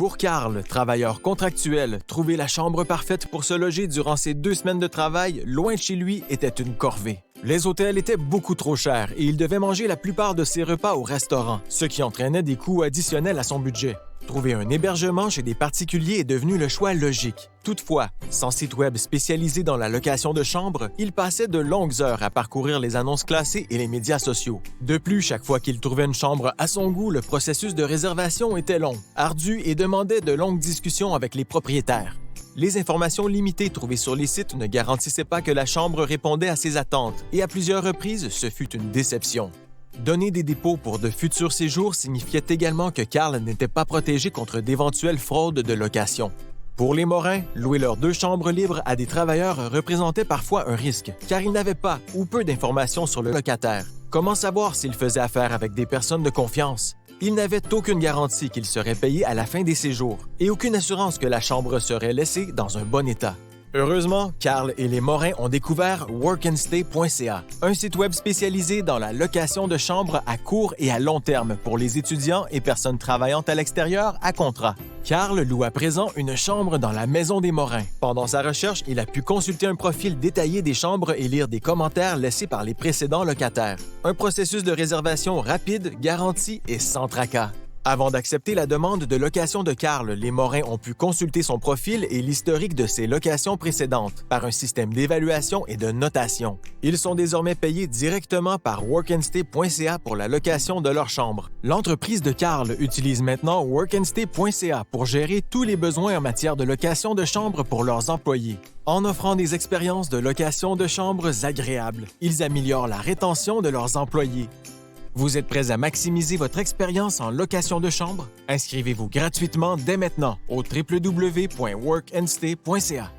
Pour Carl, travailleur contractuel, trouver la chambre parfaite pour se loger durant ses 2 semaines de travail, loin de chez lui, était une corvée. Les hôtels étaient beaucoup trop chers et il devait manger la plupart de ses repas au restaurant, ce qui entraînait des coûts additionnels à son budget. Trouver un hébergement chez des particuliers est devenu le choix logique. Toutefois, sans site web spécialisé dans la location de chambres, il passait de longues heures à parcourir les annonces classées et les médias sociaux. De plus, chaque fois qu'il trouvait une chambre à son goût, le processus de réservation était long, ardu et demandait de longues discussions avec les propriétaires. Les informations limitées trouvées sur les sites ne garantissaient pas que la chambre répondait à ses attentes et à plusieurs reprises, ce fut une déception. Donner des dépôts pour de futurs séjours signifiait également que Carl n'était pas protégé contre d'éventuelles fraudes de location. Pour les Morin, louer leurs 2 chambres libres à des travailleurs représentait parfois un risque, car ils n'avaient pas ou peu d'informations sur le locataire. Comment savoir s'ils faisaient affaire avec des personnes de confiance? Ils n'avaient aucune garantie qu'ils seraient payés à la fin des séjours et aucune assurance que la chambre serait laissée dans un bon état. Heureusement, Carl et les Morin ont découvert workandstay.ca, un site web spécialisé dans la location de chambres à court et à long terme pour les étudiants et personnes travaillant à l'extérieur à contrat. Carl loue à présent une chambre dans la maison des Morin. Pendant sa recherche, il a pu consulter un profil détaillé des chambres et lire des commentaires laissés par les précédents locataires. Un processus de réservation rapide, garanti et sans tracas. Avant d'accepter la demande de location de Carl, les Morin ont pu consulter son profil et l'historique de ses locations précédentes par un système d'évaluation et de notation. Ils sont désormais payés directement par workandstay.ca pour la location de leur chambre. L'entreprise de Carl utilise maintenant workandstay.ca pour gérer tous les besoins en matière de location de chambres pour leurs employés. En offrant des expériences de location de chambres agréables, ils améliorent la rétention de leurs employés. Vous êtes prêts à maximiser votre expérience en location de chambre? Inscrivez-vous gratuitement dès maintenant au www.workandstay.ca.